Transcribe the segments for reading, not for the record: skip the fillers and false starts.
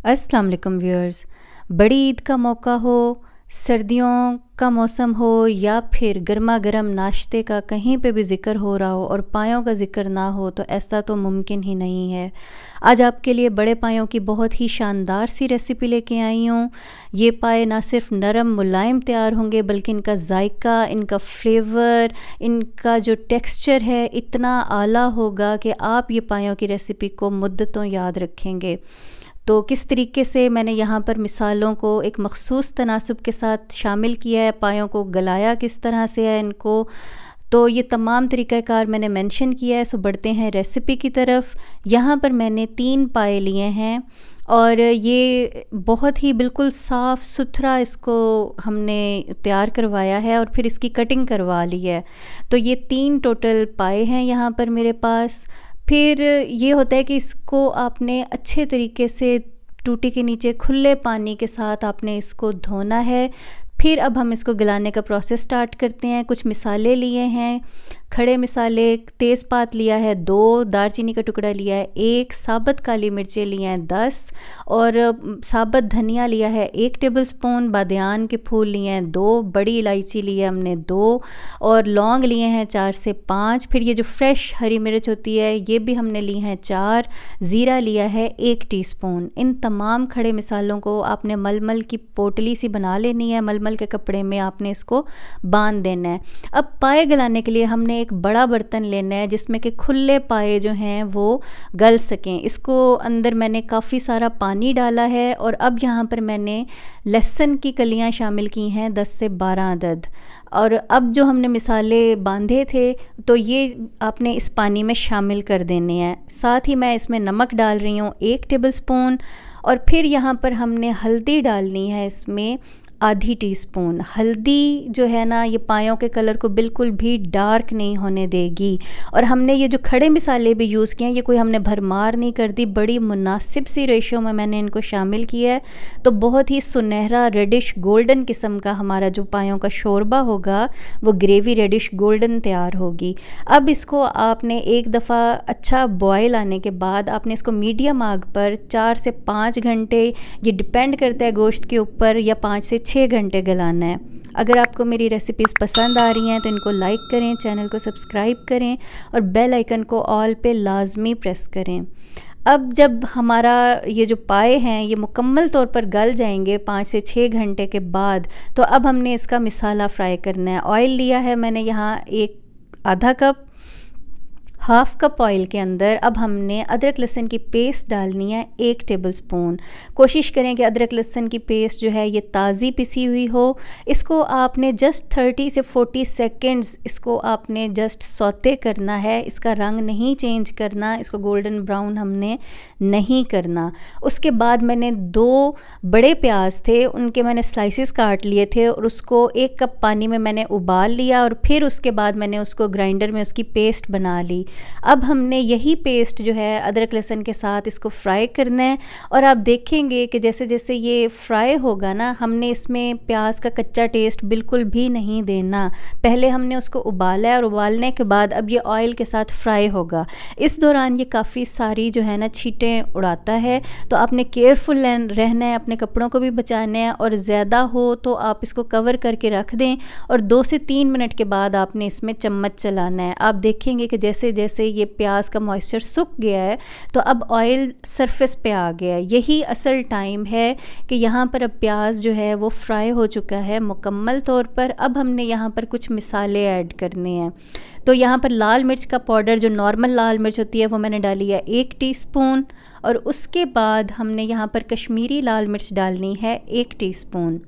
अस्सलाम वालेकुम व्यूअर्स। बड़ी ईद का मौका हो, सर्दियों का मौसम हो या फिर गर्मा गर्म नाश्ते का कहीं पे भी ज़िक्र हो रहा हो और पायों का ज़िक्र ना हो तो ऐसा तो मुमकिन ही नहीं है। आज आपके लिए बड़े पायों की बहुत ही शानदार सी रेसिपी लेके आई हूँ। ये पाए ना सिर्फ नरम मुलायम तैयार होंगे बल्कि इनका जायका, इनका फ्लेवर, इनका जो टेक्सचर है इतना आला होगा कि आप ये पायों की रेसिपी को मुद्दतों याद रखेंगे। तो किस तरीके से मैंने यहाँ पर मिसालों को एक मख़सूस तनासुब के साथ शामिल किया है, पायों को गलाया किस तरह से है इनको, तो ये तमाम तरीक़ाकार मैंने मेंशन किया है। सो बढ़ते हैं रेसिपी की तरफ। यहाँ पर मैंने 3 पाए लिए हैं और ये बहुत ही बिल्कुल साफ़ सुथरा इसको हमने तैयार करवाया है और फिर इसकी कटिंग करवा ली है। तो ये 3 टोटल पाए हैं यहाँ पर मेरे पास। फिर ये होता है कि इसको आपने अच्छे तरीके से टूटी के नीचे खुले पानी के साथ आपने इसको धोना है। फिर अब हम इसको गलाने का प्रोसेस स्टार्ट करते हैं। कुछ मिसाले लिए हैं, खड़े मिसाले, तेज़पात लिया है 2, दालचीनी का टुकड़ा लिया है 1, साबुत काली मिर्चें लिए हैं 10 और साबुत धनिया लिया है 1 टेबलस्पून, बादियान के फूल लिए हैं 2, बड़ी इलायची ली है हमने 2 और लौंग लिए हैं 4 से 5। फिर ये जो फ्रेश हरी मिर्च होती है ये भी हमने ली हैं 4, ज़ीरा लिया है 1 टीस्पून। इन तमाम खड़े मिसालों को आपने मलमल की पोटली सी बना लेनी है, मलमल के कपड़े में आपने इसको बांध देना है। अब पाए गलाने के लिए हमने एक बड़ा बर्तन लेना है जिसमें कि खुले पाए जो हैं वो गल सकें। इसको अंदर मैंने काफ़ी सारा पानी डाला है और अब यहाँ पर मैंने लहसुन की कलियाँ शामिल की हैं 10 से 12 अदद। और अब जो हमने मिसाले बांधे थे तो ये आपने इस पानी में शामिल कर देने हैं। साथ ही मैं इसमें नमक डाल रही हूँ 1 टेबलस्पून और फिर यहाँ पर हमने हल्दी डालनी है इसमें आधी टीस्पून। हल्दी जो है ना ये पायों के कलर को बिल्कुल भी डार्क नहीं होने देगी। और हमने ये जो खड़े मिसाले भी यूज़ किए हैं ये कोई हमने भरमार नहीं कर दी, बड़ी मुनासिब सी रेशो में मैंने इनको शामिल किया है। तो बहुत ही सुनहरा रेडिश गोल्डन किस्म का हमारा जो पायों का शोरबा होगा वो ग्रेवी रेडिश गोल्डन तैयार होगी। अब इसको आपने एक दफ़ा अच्छा बॉयल आने के बाद आपने इसको मीडियम आग पर 4 से 5 घंटे, ये डिपेंड करता है गोश्त के ऊपर, या 5 से 6 घंटे गलाना है। अगर आपको मेरी रेसिपीज़ पसंद आ रही हैं तो इनको लाइक करें, चैनल को सब्सक्राइब करें और बेल आइकन को ऑल पे लाजमी प्रेस करें। अब जब हमारा ये जो पाए हैं ये मुकम्मल तौर पर गल जाएंगे 5 से 6 घंटे के बाद, तो अब हमने इसका मिसाला फ्राई करना है। ऑयल लिया है मैंने यहाँ एक आधा कप, हाफ़ कप ऑयल के अंदर अब हमने अदरक लहसुन की पेस्ट डालनी है 1 टेबलस्पून। कोशिश करें कि अदरक लहसुन की पेस्ट जो है ये ताज़ी पिसी हुई हो। इसको आपने जस्ट 30 से 40 सेकंड्स इसको आपने जस्ट सौते करना है, इसका रंग नहीं चेंज करना, इसको गोल्डन ब्राउन हमने नहीं करना। उसके बाद मैंने 2 बड़े प्याज थे उनके मैंने स्लाइसेस काट लिए थे और उसको 1 कप पानी में मैंने उबाल लिया और फिर उसके बाद मैंने उसको ग्राइंडर में उसकी पेस्ट बना ली। अब हमने यही पेस्ट जो है अदरक लहसुन के साथ इसको फ्राई करना है और आप देखेंगे कि जैसे जैसे ये फ्राई होगा ना, हमने इसमें प्याज का कच्चा टेस्ट बिल्कुल भी नहीं देना। पहले हमने उसको उबाला है और उबालने के बाद अब ये ऑयल के साथ फ्राई होगा। इस दौरान ये काफ़ी सारी जो है ना छींटें उड़ाता है, तो आपने केयरफुल रहना है, अपने कपड़ों को भी बचाना है और ज़्यादा हो तो आप इसको कवर करके रख दें और 2 से 3 मिनट के बाद आपने इसमें चम्मच चलाना है। आप देखेंगे कि जैसे जैसे ये प्याज का मॉइस्चर सूख गया है तो अब ऑयल सरफेस पे आ गया है। यही असल टाइम है कि यहाँ पर अब प्याज जो है वो फ्राई हो चुका है मुकम्मल तौर पर। अब हमने यहाँ पर कुछ मिसाले ऐड करने हैं। तो यहाँ पर लाल मिर्च का पाउडर, जो नॉर्मल लाल मिर्च होती है, वो मैंने डाली है 1 टीस्पून और उसके बाद हमने यहाँ पर कश्मीरी लाल मिर्च डालनी है 1 टीस्पून।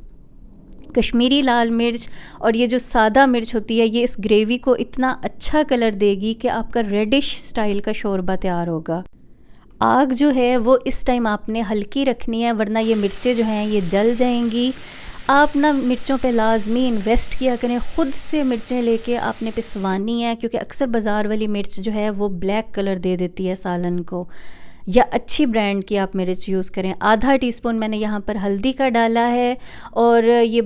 कश्मीरी लाल मिर्च और ये जो सादा मिर्च होती है ये इस ग्रेवी को इतना अच्छा कलर देगी कि आपका रेडिश स्टाइल का शोरबा तैयार होगा। आग जो है वो इस टाइम आपने हल्की रखनी है वरना ये मिर्चें जो हैं ये जल जाएंगी। आप ना मिर्चों पे लाजमी इन्वेस्ट किया करें, ख़ुद से मिर्चें लेके आपने पिसवानी है, क्योंकि अक्सर बाज़ार वाली मिर्च जो है वो ब्लैक कलर दे देती है सालन को। या अच्छी ब्रांड की आप मिर्च यूज़ करें। आधा टीस्पून मैंने यहाँ पर हल्दी का डाला है और ये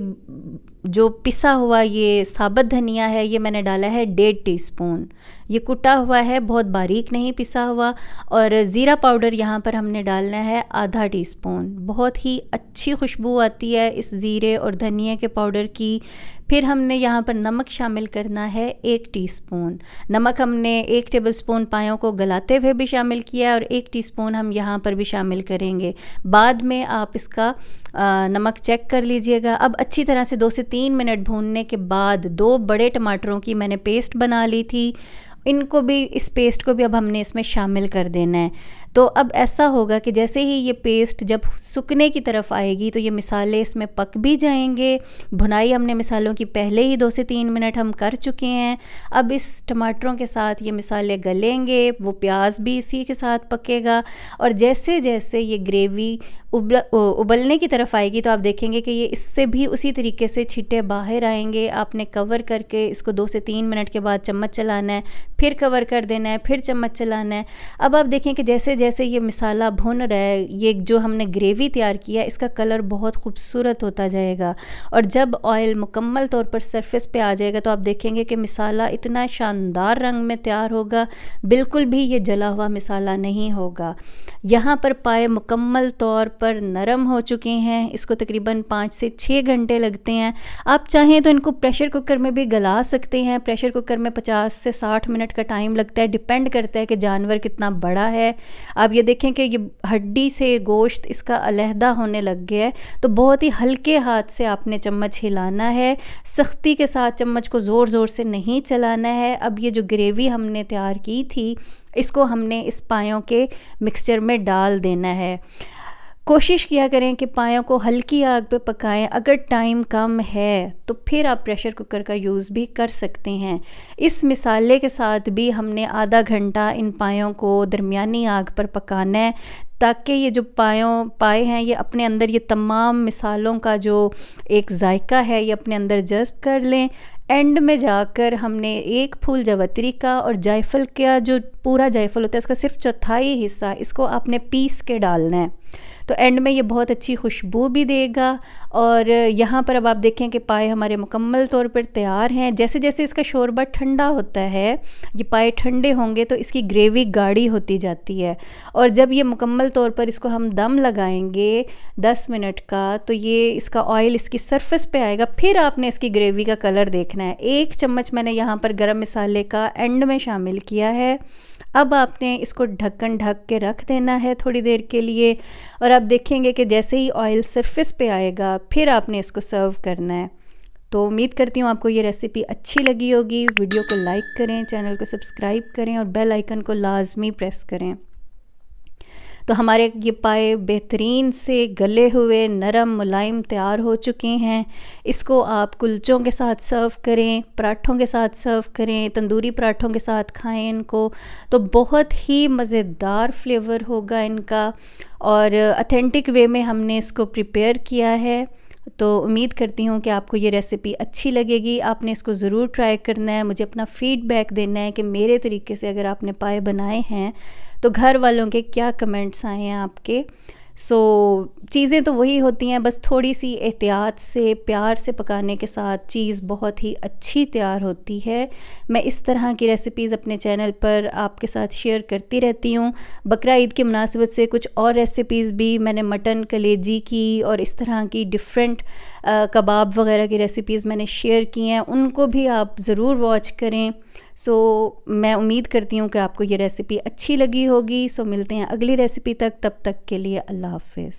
जो पिसा हुआ ये साबुत धनिया है ये मैंने डाला है 1.5 टीस्पून। ये कुटा हुआ है, बहुत बारीक नहीं पिसा हुआ। और ज़ीरा पाउडर यहाँ पर हमने डालना है आधा टीस्पून। बहुत ही अच्छी खुशबू आती है इस ज़ीरे और धनिया के पाउडर की। फिर हमने यहाँ पर नमक शामिल करना है 1 टीस्पून। नमक हमने 1 टेबलस्पून पायों को गलाते हुए भी शामिल किया है और 1 टीस्पून हम यहाँ पर भी शामिल करेंगे। बाद में आप इसका नमक चेक कर लीजिएगा। अब अच्छी तरह से 2 से 3 मिनट भूनने के बाद 2 बड़े टमाटरों की मैंने पेस्ट बना ली थी, इनको भी, इस पेस्ट को भी अब हमने इसमें शामिल कर देना है। तो अब ऐसा होगा कि जैसे ही ये पेस्ट जब सूखने की तरफ आएगी तो ये मिसाले इसमें पक भी जाएंगे। भुनाई हमने मिसालों की पहले ही 2 से 3 मिनट हम कर चुके हैं। अब इस टमाटरों के साथ ये मिसाले गलेंगे, वो प्याज भी इसी के साथ पकेगा। और जैसे जैसे ये ग्रेवी उबलने की तरफ आएगी तो आप देखेंगे कि ये इससे भी उसी तरीके से छिट्टे बाहर आएंगे। आपने कवर करके इसको 2 से 3 मिनट के बाद चम्मच चलाना है, फिर कवर कर देना है, फिर चम्मच चलाना है। अब आप देखें कि जैसे जैसे ये मिसाला भुन रहा है, ये जो हमने ग्रेवी तैयार किया है इसका कलर बहुत खूबसूरत होता जाएगा। और जब ऑयल मुकम्मल तौर पर सरफेस पे आ जाएगा तो आप देखेंगे कि मिसाला इतना शानदार रंग में तैयार होगा, बिल्कुल भी ये जला हुआ मिसाला नहीं होगा। यहाँ पर पाए मुकम्मल तौर पर नरम हो चुके हैं। इसको तकरीबन 5 से 6 घंटे लगते हैं। आप चाहें तो इनको प्रेशर कुकर में भी गला सकते हैं। प्रेशर कुकर में 50 से 60 मिनट का टाइम लगता है, डिपेंड करता है कि जानवर कितना बड़ा है। आप ये देखें कि ये हड्डी से गोश्त इसका अलहदा होने लग गया है, तो बहुत ही हल्के हाथ से आपने चम्मच हिलाना है, सख्ती के साथ चम्मच को ज़ोर ज़ोर से नहीं चलाना है। अब ये जो ग्रेवी हमने तैयार की थी इसको हमने इस पायों के मिक्सचर में डाल देना है। कोशिश किया करें कि पायों को हल्की आग पे पकाएं। अगर टाइम कम है तो फिर आप प्रेशर कुकर का यूज़ भी कर सकते हैं। इस मिसाले के साथ भी हमने आधा घंटा इन पायों को दरमियानी आग पर पकाना है, ताकि ये जो पाए हैं ये अपने अंदर ये तमाम मिसालों का जो एक जायका है ये अपने अंदर जज़्ब कर लें। एंड में जाकर हमने 1 फूल जावित्री का और जायफल का, जो पूरा जायफल होता है उसका सिर्फ चौथाई हिस्सा इसको आपने पीस के डालना है, तो एंड में ये बहुत अच्छी खुशबू भी देगा। और यहाँ पर अब आप देखें कि पाए हमारे मुकम्मल तौर पर तैयार हैं। जैसे जैसे इसका शोरबा ठंडा होता है, ये पाए ठंडे होंगे तो इसकी ग्रेवी गाढ़ी होती जाती है। और जब ये मुकम्मल तौर पर इसको हम दम लगाएंगे 10 मिनट का, तो ये इसका ऑयल इसकी सरफेस पे आएगा। फिर आपने इसकी ग्रेवी का कलर देखना है। 1 चम्मच मैंने यहाँ पर गरम मसाले का एंड में शामिल किया है। अब आपने इसको ढक्कन ढक के रख देना है थोड़ी देर के लिए। और आप देखेंगे कि जैसे ही ऑयल सरफेस पे आएगा फिर आपने इसको सर्व करना है। तो उम्मीद करती हूँ आपको ये रेसिपी अच्छी लगी होगी। वीडियो को लाइक करें, चैनल को सब्सक्राइब करें और बेल आइकन को लाजमी प्रेस करें। तो हमारे ये पाए बेहतरीन से गले हुए नरम मुलायम तैयार हो चुके हैं। इसको आप कुलचों के साथ सर्व करें, पराठों के साथ सर्व करें, तंदूरी पराठों के साथ खाएं इनको, तो बहुत ही मज़ेदार फ्लेवर होगा इनका। और ऑथेंटिक वे में हमने इसको प्रिपेयर किया है। तो उम्मीद करती हूँ कि आपको ये रेसिपी अच्छी लगेगी। आपने इसको ज़रूर ट्राई करना है, मुझे अपना फ़ीडबैक देना है कि मेरे तरीके से अगर आपने पाए बनाए हैं तो घर वालों के क्या कमेंट्स आए हैं आपके। चीज़ें तो वही होती हैं, बस थोड़ी सी एहतियात से, प्यार से पकाने के साथ चीज़ बहुत ही अच्छी तैयार होती है। मैं इस तरह की रेसिपीज़ अपने चैनल पर आपके साथ शेयर करती रहती हूँ। बकरा ईद की मुनासिबत से कुछ और रेसिपीज़ भी मैंने मटन कलेजी की और इस तरह की डिफरेंट कबाब वगैरह की रेसिपीज़ मैंने शेयर की हैं, उनको भी आप ज़रूर वॉच करें। मैं उम्मीद करती हूँ कि आपको ये रेसिपी अच्छी लगी होगी। मिलते हैं अगली रेसिपी तक, तब तक के लिए अल्लाह हाफ़िज़।